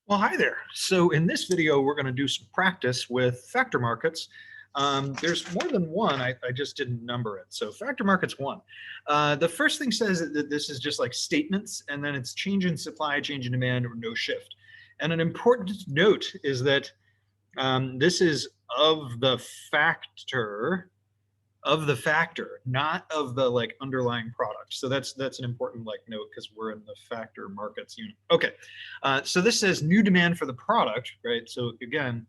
Well, hi there. So in this video, we're going to do some practice with factor markets. There's more than one. I just didn't number it. So factor markets one. The first thing says that this is just like statements, and then it's change in supply, change in demand, or no shift. And an important note is that this is of the factor, not of the like underlying product. So that's an important like note because we're in the factor markets unit. Okay, so this says new demand for the product, right? So again,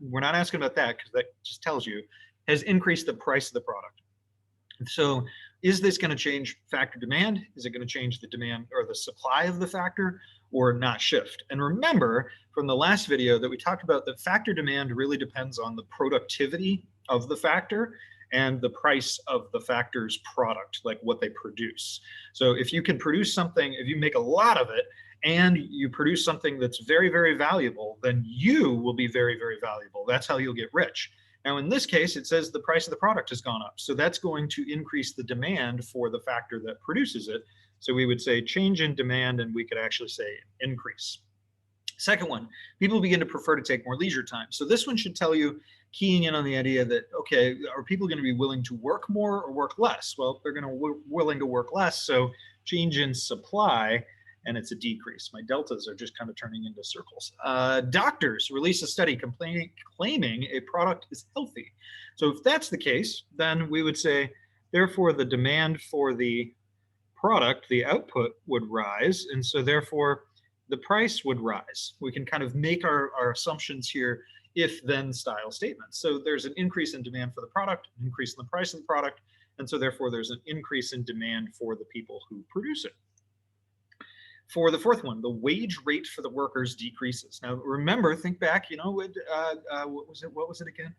we're not asking about that because that just tells you has increased the price of the product. So is this going to change factor demand? Is it going to change the demand or the supply of the factor or not shift? And remember from the last video that we talked about that factor demand really depends on the productivity of the factor and the price of the factor's product, like what they produce. So if you can produce something, if you make a lot of it and you produce something that's very, very valuable, then you will be very, very valuable. That's how you'll get rich. Now, in this case, it says the price of the product has gone up. So that's going to increase the demand for the factor that produces it. So we would say change in demand, and we could actually say increase. Second one, people begin to prefer to take more leisure time. So this one should tell you, keying in on the idea that, okay, are people going to be willing to work more or work less? Well, they're going to willing to work less. So change in supply, and it's a decrease. My deltas are just kind of turning into circles. Doctors release a study claiming a product is healthy. So if that's the case, then we would say, therefore, the demand for the product, the output would rise. And so therefore, the price would rise. We can kind of make our assumptions here if then style statements. So there's an increase in demand for the product, an increase in the price of the product. And so therefore, there's an increase in demand for the people who produce it. For the fourth one, the wage rate for the workers decreases. Now, remember, think back, what was it again?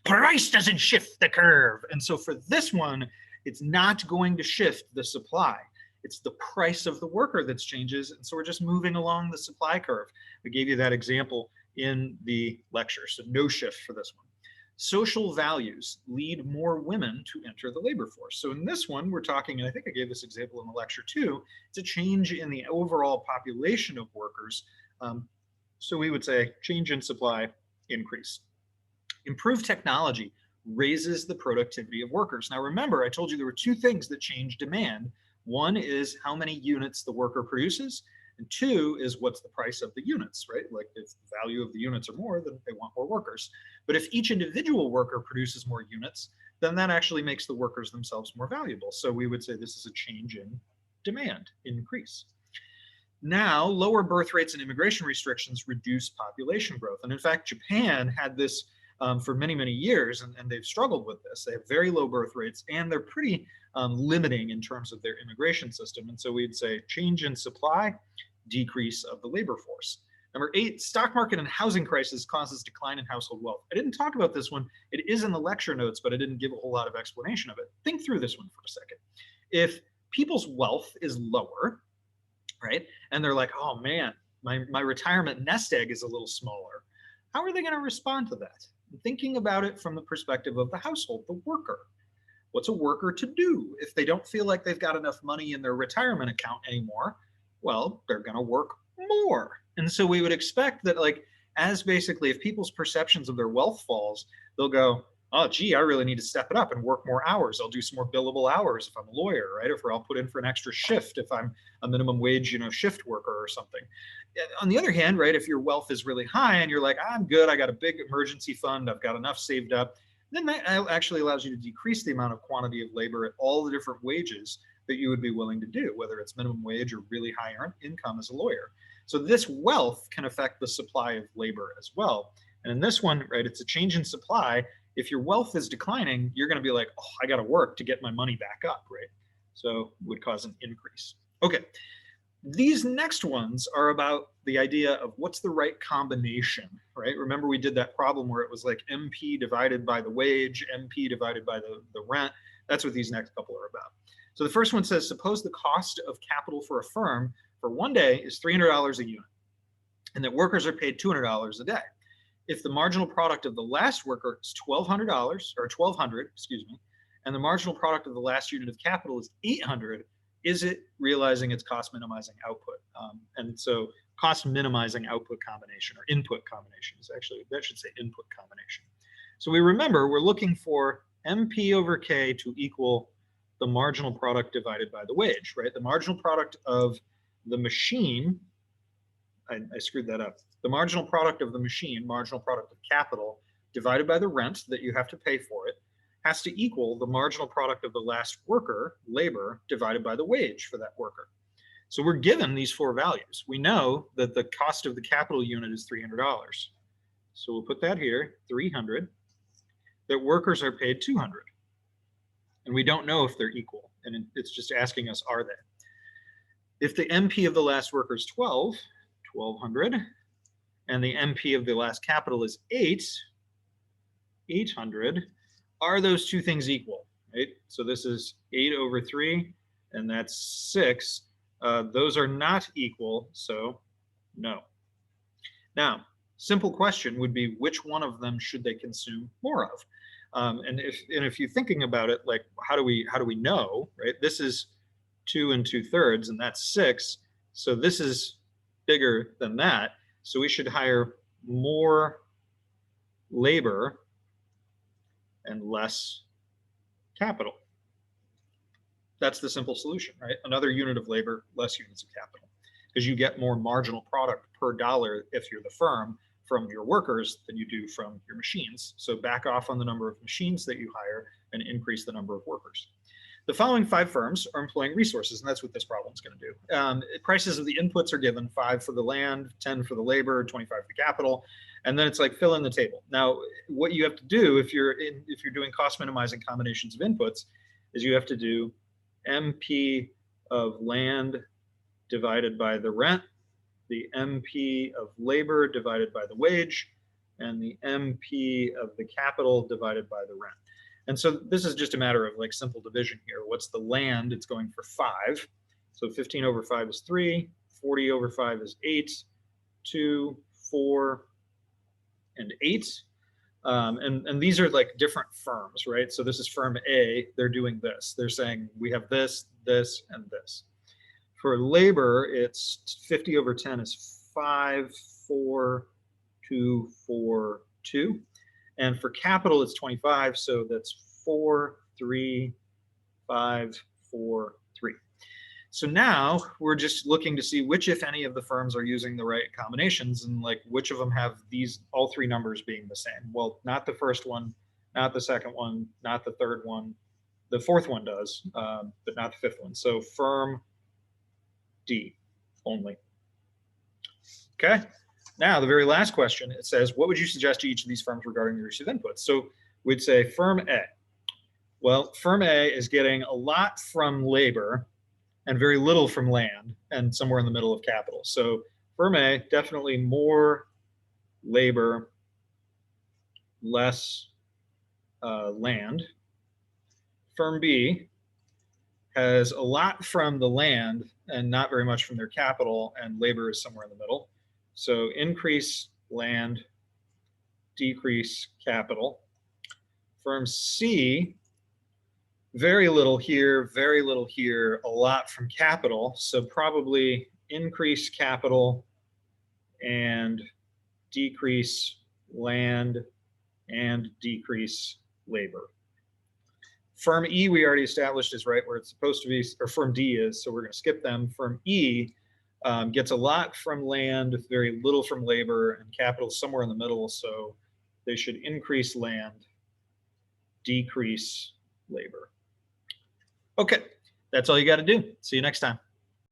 Price doesn't shift the curve. And so for this one, it's not going to shift the supply. It's the price of the worker that changes. And so we're just moving along the supply curve. We gave you that example in the lecture. So no shift for this one. Social values lead more women to enter the labor force. So in this one, we're talking, and I think I gave this example in the lecture too, it's a change in the overall population of workers. So we would say change in supply, increase. Improved technology raises the productivity of workers. Now remember, I told you there were two things that change demand. One is how many units the worker produces, and two is what's the price of the units, right? Like if the value of the units are more, then they want more workers. But if each individual worker produces more units, then that actually makes the workers themselves more valuable. So we would say this is a change in demand, increase. Now, lower birth rates and immigration restrictions reduce population growth. And in fact, Japan had this for many, many years, and they've struggled with this. They have very low birth rates, and they're pretty limiting in terms of their immigration system. And so we'd say change in supply, decrease of the labor force. Number 8, stock market and housing crisis causes decline in household wealth. I didn't talk about this one. It is in the lecture notes, but I didn't give a whole lot of explanation of it. Think through this one for a second. If people's wealth is lower, right, and they're like, oh man, my retirement nest egg is a little smaller, how are they going to respond to that? Thinking about it from the perspective of the household, the worker. What's a worker to do if they don't feel like they've got enough money in their retirement account anymore? Well, they're going to work more. And so we would expect that, like, as basically if people's perceptions of their wealth falls, they'll go, oh, gee, I really need to step it up and work more hours. I'll do some more billable hours if I'm a lawyer, right? Or I'll put in for an extra shift if I'm a minimum wage, shift worker or something. On the other hand, right, if your wealth is really high and you're like, I'm good, I got a big emergency fund, I've got enough saved up, then that actually allows you to decrease the amount of quantity of labor at all the different wages that you would be willing to do, whether it's minimum wage or really high income as a lawyer. So this wealth can affect the supply of labor as well. And in this one, right, it's a change in supply. If your wealth is declining, you're going to be like, oh, I got to work to get my money back up, right? So it would cause an increase. Okay. These next ones are about the idea of what's the right combination, right? Remember we did that problem where it was like MP divided by the wage, MP divided by the rent. That's what these next couple are about. So the first one says, suppose the cost of capital for a firm for one day is $300 a unit, and that workers are paid $200 a day. If the marginal product of the last worker is $1,200 or $1,200, excuse me, and the marginal product of the last unit of capital is $800, is it realizing its cost minimizing output? And so cost minimizing output combination or input combinations. Actually, that should say input combination. So we remember we're looking for MP over K to equal the marginal product divided by the wage, right? The marginal product of the machine, I screwed that up. The marginal product of the machine, marginal product of capital, divided by the rent that you have to pay for it, has to equal the marginal product of the last worker, labor, divided by the wage for that worker. So we're given these four values. We know that the cost of the capital unit is $300. So we'll put that here, 300, that workers are paid 200. And we don't know if they're equal. And it's just asking us, are they? If the MP of the last worker is 12, 1200, and the MP of the last capital is 8, 800, are those two things equal? Right? So this is 8 over 3, and that's 6. Those are not equal, so no. Now, simple question would be, which one of them should they consume more of? And if you're thinking about it, like how do we know, right? This is 2 2/3, and that's 6. So this is bigger than that. So we should hire more labor and less capital. That's the simple solution, right? Another unit of labor, less units of capital, because you get more marginal product per dollar if you're the firm from your workers than you do from your machines. So back off on the number of machines that you hire and increase the number of workers. The following 5 firms are employing resources, and that's what this problem is going to do. Prices of the inputs are given: 5 for the land, 10 for the labor, 25 for the capital, and then it's like fill in the table. Now, what you have to do if you're doing cost minimizing combinations of inputs is you have to do MP of land divided by the rent, the MP of labor divided by the wage, and the MP of the capital divided by the rent. And so this is just a matter of like simple division here. What's the land? It's going for 5. So 15 over 5 is 3, 40 over 5 is 8, 2, 4, and 8. And these are like different firms, right? So this is firm A, they're doing this. They're saying we have this, this, and this. For labor, it's 50 over 10 is 5, 4, 2, 4, 2. And for capital, it's 25, so that's 4, 3, 5, 4, 3. So now we're just looking to see which, if any, of the firms are using the right combinations, and like which of them have these all 3 numbers being the same. Well, not the first one, not the second one, not the third one. The fourth one does, but not the fifth one. So firm D only. Okay. Now, the very last question, it says, what would you suggest to each of these firms regarding the use of inputs? So we'd say firm A. Well, firm A is getting a lot from labor and very little from land, and somewhere in the middle of capital. So firm A, definitely more labor, less land. Firm B has a lot from the land and not very much from their capital, and labor is somewhere in the middle. So increase land, decrease capital. Firm C, very little here, a lot from capital. So probably increase capital and decrease land and decrease labor. Firm E, we already established, is right where it's supposed to be, or firm D is, so we're going to skip them. Firm E gets a lot from land, very little from labor, and capital somewhere in the middle, so they should increase land, decrease labor. Okay, that's all you got to do. See you next time.